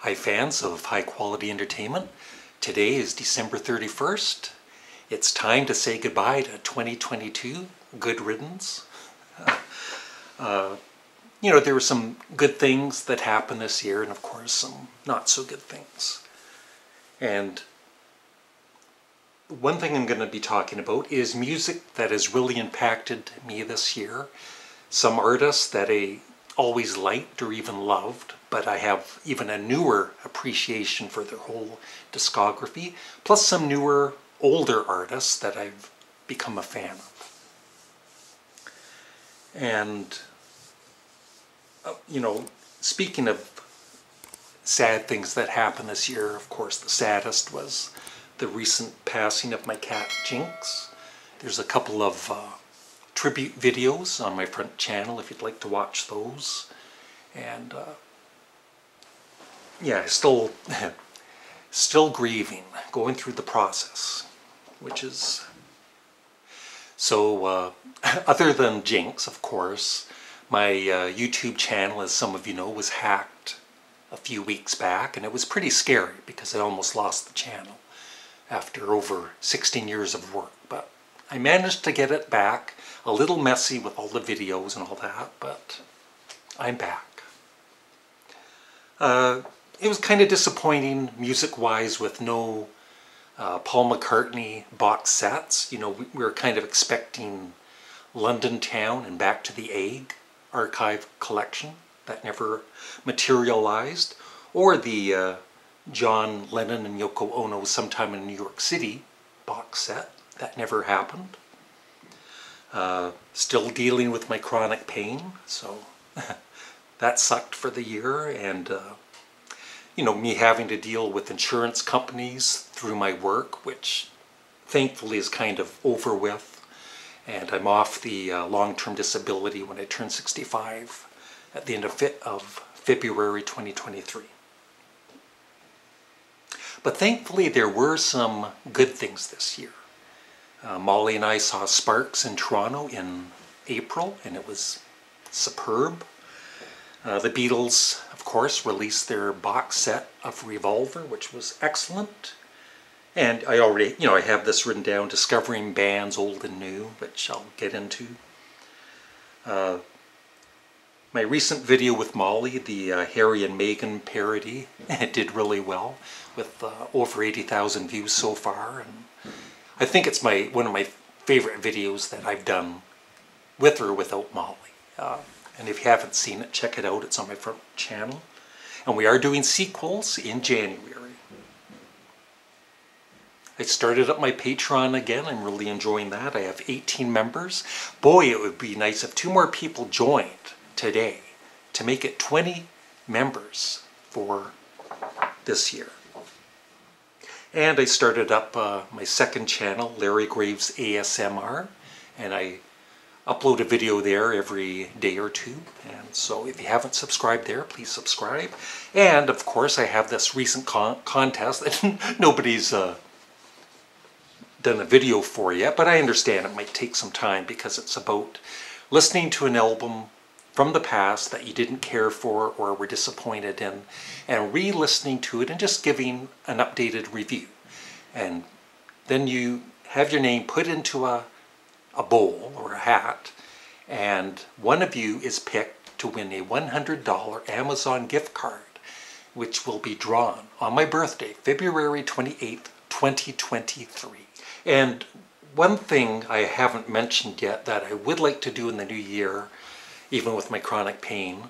Hi fans of high quality entertainment. Today is December 31st. It's time to say goodbye to 2022. Good riddance. There were some good things that happened this year and of course some not so good things. And one thing I'm going to be talking about is music that has really impacted me this year. Some artists that I always liked or even loved, but I have even a newer appreciation for their whole discography, plus some newer, older artists that I've become a fan of. And, speaking of sad things that happened this year, of course the saddest was the recent passing of my cat Jinx. There's a couple of tribute videos on my front channel if you'd like to watch those. And yeah, still grieving, going through the process, which is so other than Jinx, of course, my YouTube channel, as some of you know, was hacked a few weeks back, and it was pretty scary because I almost lost the channel after over 16 years of work. But I managed to get it back. A little messy with all the videos and all that, but I'm back. It was kind of disappointing music-wise with no Paul McCartney box sets. We were kind of expecting London Town and Back to the Egg archive collection that never materialized, or the John Lennon and Yoko Ono Sometime in New York City box set that never happened. Still dealing with my chronic pain, so that sucked for the year. And me having to deal with insurance companies through my work, which thankfully is kind of over with, and I'm off the long-term disability when I turn 65 at the end of February 2023. But thankfully there were some good things this year. Molly and I saw Sparks in Toronto in April, and it was superb. The Beatles, of course, released their box set of Revolver, which was excellent. And I already, I have this written down, Discovering Bands Old and New, which I'll get into. My recent video with Molly, the Harry and Meghan parody, it did really well, with over 80,000 views so far. And I think it's one of my favorite videos that I've done with or without Molly. And if you haven't seen it, check it out. It's on my front channel. And we are doing sequels in January. I started up my Patreon again. I'm really enjoying that. I have 18 members. Boy, it would be nice if 2 more people joined today to make it 20 members for this year. And I started up my second channel, Larry Graves ASMR, and I upload a video there every day or two. And so if you haven't subscribed there, please subscribe. And of course I have this recent contest that nobody's done a video for yet, but I understand it might take some time because it's about listening to an album from the past that you didn't care for or were disappointed in, and re-listening to it and just giving an updated review. And then you have your name put into a bowl or a hat, and one of you is picked to win a $100 Amazon gift card, which will be drawn on my birthday, February 28th, 2023. And one thing I haven't mentioned yet that I would like to do in the new year, even with my chronic pain,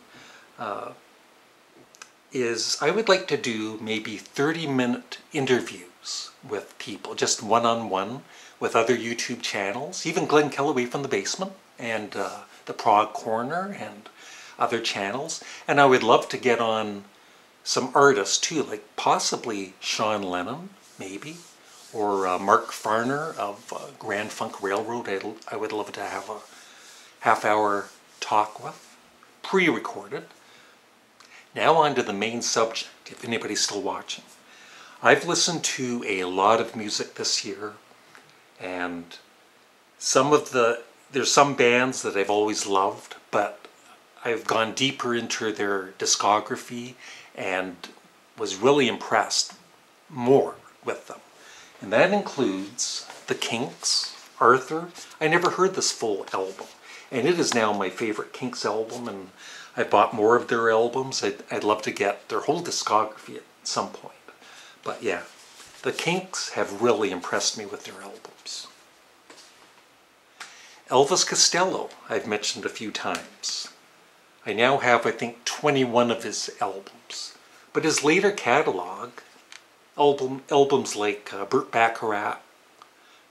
is I would like to do maybe 30-minute interviews with people, just one-on-one with other YouTube channels, even Glenn Kellaway from the Basement and the Prague Corner and other channels. And I would love to get on some artists too, like possibly Sean Lennon, maybe, or Mark Farner of Grand Funk Railroad. I would love to have a half-hour talk with, pre-recorded. Now on to the main subject, if anybody's still watching. I've listened to a lot of music this year, and there's some bands that I've always loved, but I've gone deeper into their discography and was really impressed more with them. And that includes the Kinks, Arthur. I never heard this full album, and it is now my favorite Kinks album, and I bought more of their albums. I'd love to get their whole discography at some point. But yeah, the Kinks have really impressed me with their albums. Elvis Costello, I've mentioned a few times. I now have, I think, 21 of his albums. But his later catalog, albums like Burt Bacharach,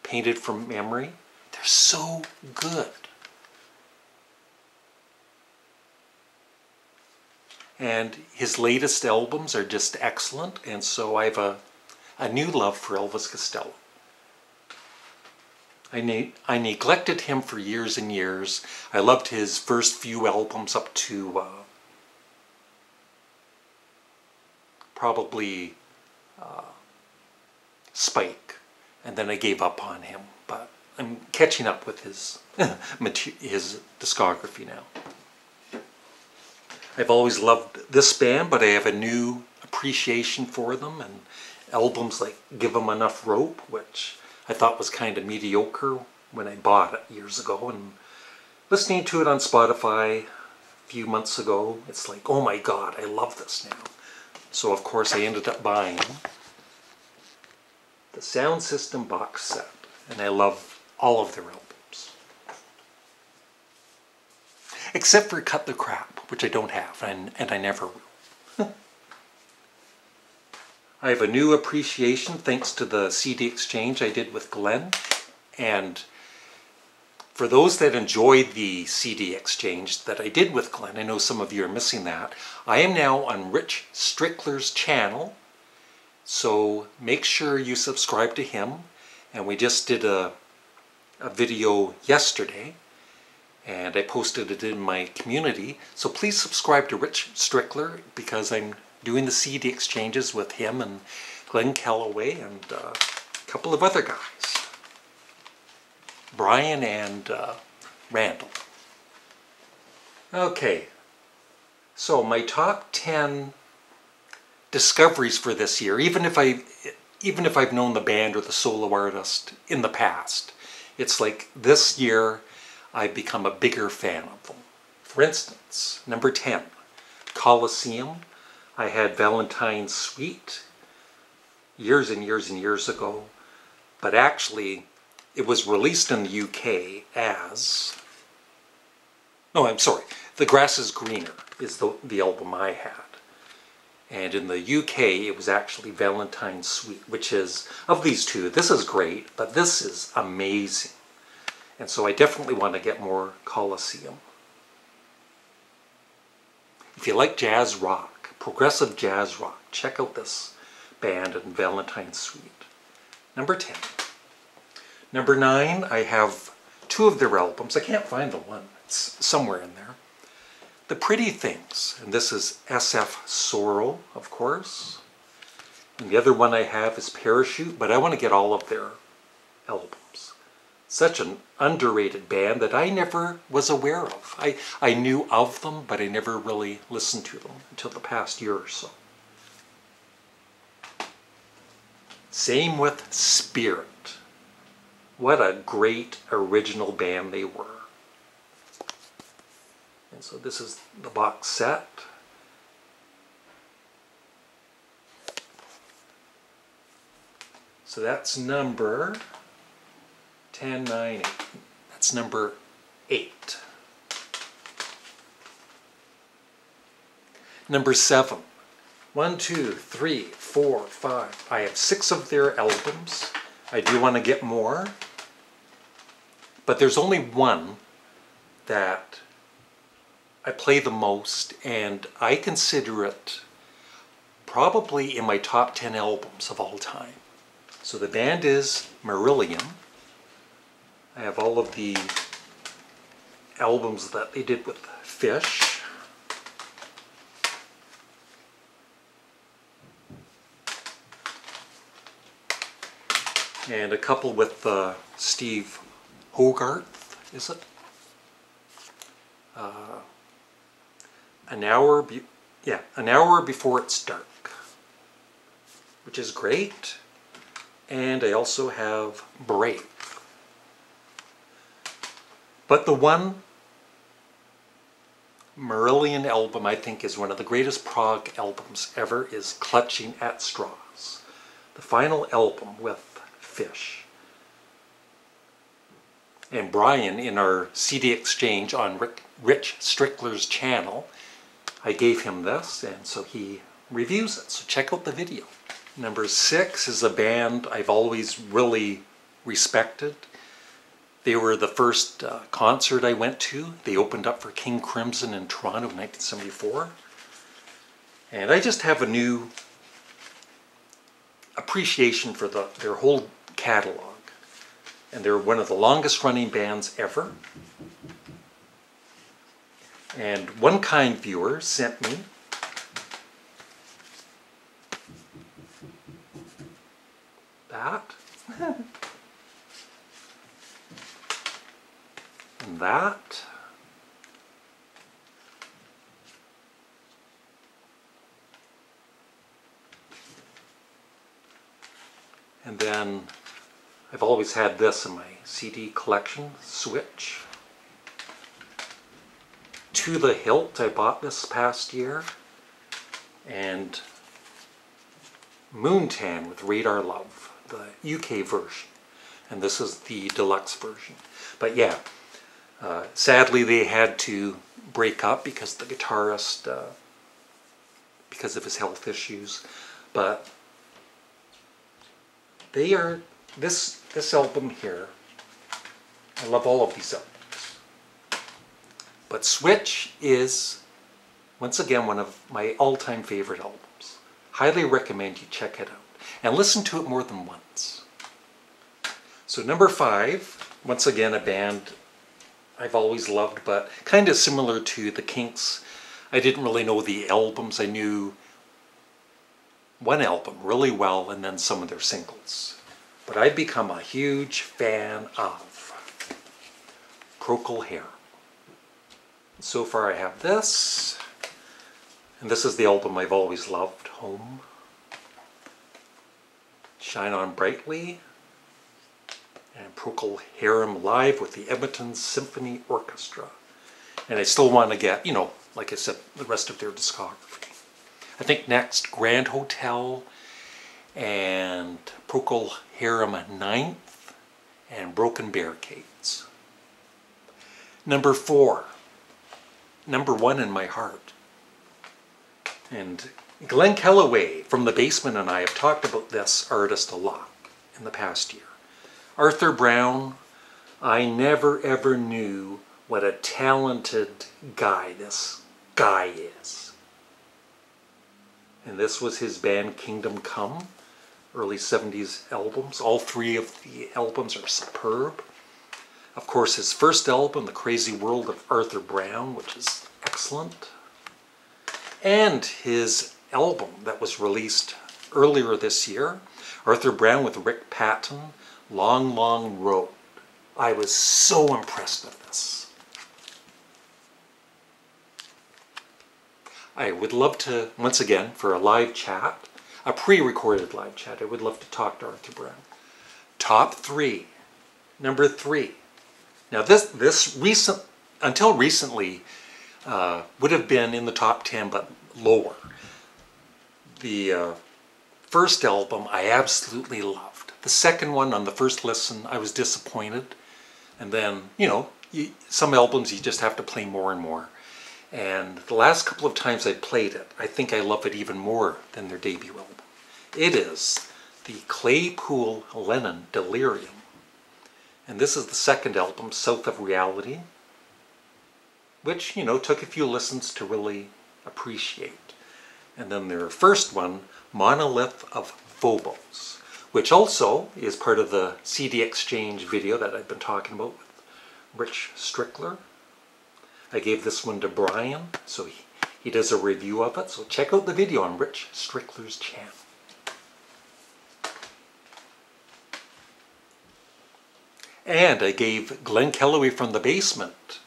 Painted from Memory, they're so good. And his latest albums are just excellent, and so I have a new love for Elvis Costello. I neglected him for years and years. I loved his first few albums up to probably Spike, and then I gave up on him. But I'm catching up with his his discography now. I've always loved this band, but I have a new appreciation for them, and albums like Give 'Em Enough Rope, which I thought was kind of mediocre when I bought it years ago, and listening to it on Spotify a few months ago, it's like, oh my god, I love this now. So of course I ended up buying the Sound System box set, and I love all of their albums. Except for Cut the Crap, which I don't have, and I never will. I have a new appreciation thanks to the CD exchange I did with Glenn. And for those that enjoyed the CD exchange that I did with Glenn, I know some of you are missing that, I am now on Rich Strickler's channel. So make sure you subscribe to him. And we just did a video yesterday, and I posted it in my community. So please subscribe to Rich Strickler, because I'm doing the CD exchanges with him and Glenn Calloway and a couple of other guys, Brian and Randall. Okay, so my top 10 discoveries for this year, even if I've known the band or the solo artist in the past, it's like this year I've become a bigger fan of them. For instance, number 10, Colosseum. I had Valentine's Suite years and years and years ago, but actually it was released in the UK as, no, I'm sorry, The Grass is Greener is the album I had. And in the UK it was actually Valentine's Suite, which is, of these two, this is great, but this is amazing. And so I definitely want to get more Colosseum. If you like jazz rock, progressive jazz rock, check out this band and Valentine's Suite. Number 10. Number 9, I have 2 of their albums. I can't find the one. It's somewhere in there. The Pretty Things, and this is SF Sorrow, of course. And the other one I have is Parachute, but I want to get all of their albums. Such an underrated band that I never was aware of. I knew of them, but I never really listened to them until the past year or so. Same with Spirit. What a great original band they were. And so this is the box set. So that's number 10, 9, 8. That's number 8. Number 7. 1, 2, 3, 4, 5. I have 6 of their albums. I do want to get more. But there's only one that I play the most, and I consider it probably in my top 10 albums of all time. So the band is Marillion. I have all of the albums that they did with Fish. And a couple with Steve Hogarth, is it? An hour before it's dark. which is great. And I also have Brave. But the one Marillion album I think is one of the greatest prog albums ever is Clutching at Straws. The final album with Fish. And Brian, in our CD exchange on Rich Strickler's channel, I gave him this, and so he reviews it. So check out the video. Number 6 is a band I've always really respected. They were the first concert I went to. They opened up for King Crimson in Toronto in 1974. And I just have a new appreciation for their whole catalog. And they're one of the longest running bands ever. And one kind viewer sent me that. And that. And then I've always had this in my CD collection, Switch. To the Hilt, I bought this past year. And Moontan with Radar Love, the UK version. And this is the deluxe version. But yeah, sadly they had to break up because the guitarist, because of his health issues. But they are, this album here, I love all of these albums. But Switch is, once again, one of my all-time favorite albums. Highly recommend you check it out. And listen to it more than once. So number 5, once again a band I've always loved, but kind of similar to the Kinks. I didn't really know the albums. I knew one album really well and then some of their singles. But I've become a huge fan of Procol Harum. So far I have this, and this is the album I've always loved, Home, Shine On Brightly, and Procol Harum Live with the Edmonton Symphony Orchestra. And I still want to get, you know, like I said, the rest of their discography. I think next, Grand Hotel, and Procol Harum 9th, and Broken Barricades. Number 4. Number 1 in my heart. And Glenn Kellaway from The Basement and I have talked about this artist a lot in the past year. Arthur Brown, I never ever knew what a talented guy this guy is. And this was his band Kingdom Come, early 70s albums. All 3 of the albums are superb. Of course, his first album, The Crazy World of Arthur Brown, which is excellent. And his album that was released earlier this year, Arthur Brown with Rick Patton, Long, Long Road. I was so impressed with this. I would love to, once again, for a live chat, a pre-recorded live chat, I would love to talk to Arthur Brown. Top 3. Number 3. Now this recent, until recently, would have been in the top 10, but lower. The first album I absolutely loved. The second one, on the first listen, I was disappointed. And then, you know, some albums you just have to play more and more. And the last couple of times I played it, I think I love it even more than their debut album. It is the Claypool Lennon Delirium. And this is the second album, South of Reality, which, you know, took a few listens to really appreciate. And then their first one, Monolith of Phobos, which also is part of the CD exchange video that I've been talking about with Rich Strickler. I gave this one to Brian, so he does a review of it. So check out the video on Rich Strickler's channel. And I gave Glenn Kellaway from The Basement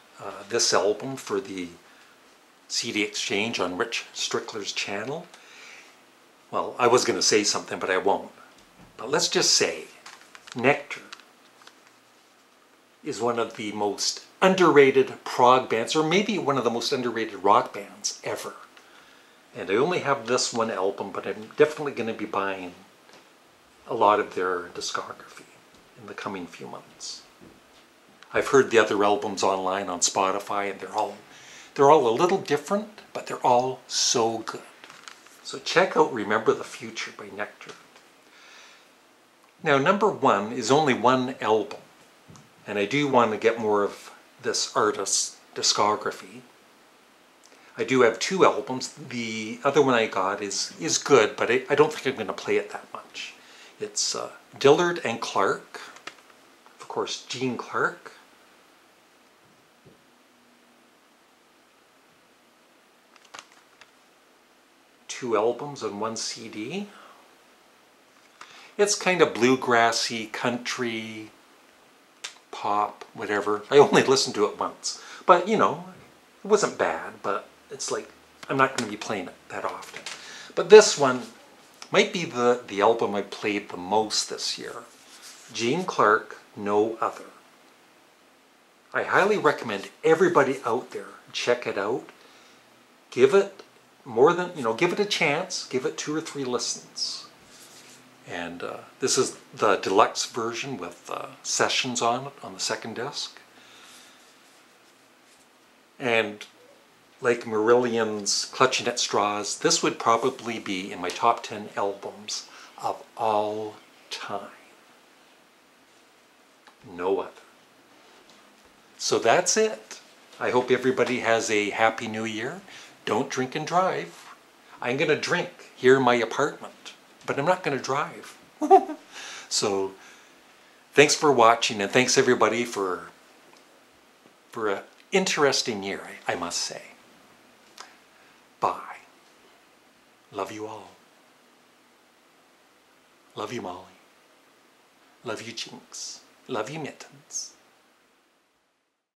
this album for the CD exchange on Rich Strickler's channel. Well, I was going to say something, but I won't. But let's just say Nectar is one of the most underrated prog bands, or maybe one of the most underrated rock bands ever. And I only have this one album, but I'm definitely going to be buying a lot of their discography in the coming few months. I've heard the other albums online on Spotify, and they're all a little different, but they're all so good. So check out Remember the Future by Nectar. Now, number one is only one album, and I do want to get more of this artist's discography. I do have two albums. The other one I got is good, but I don't think I'm going to play it that much. It's Dillard and Clark, of course, Gene Clark. Two albums on one CD. It's kind of bluegrassy, country, pop, whatever. I only listened to it once, but you know, it wasn't bad, but it's like, I'm not going to be playing it that often. But this one might be the album I played the most this year. Gene Clark, No Other. I highly recommend everybody out there check it out. Give it more than, give it a chance. Give it 2 or 3 listens. And this is the deluxe version with sessions on it on the second disc. And like Marillion's Clutching at Straws, this would probably be in my top 10 albums of all time. No other. So that's it. I hope everybody has a happy new year. Don't drink and drive. I'm going to drink here in my apartment, but I'm not going to drive. So thanks for watching, and thanks everybody for an interesting year, I must say. Bye. Love you all. Love you, Molly. Love you, Jinx. Love you, Mittens.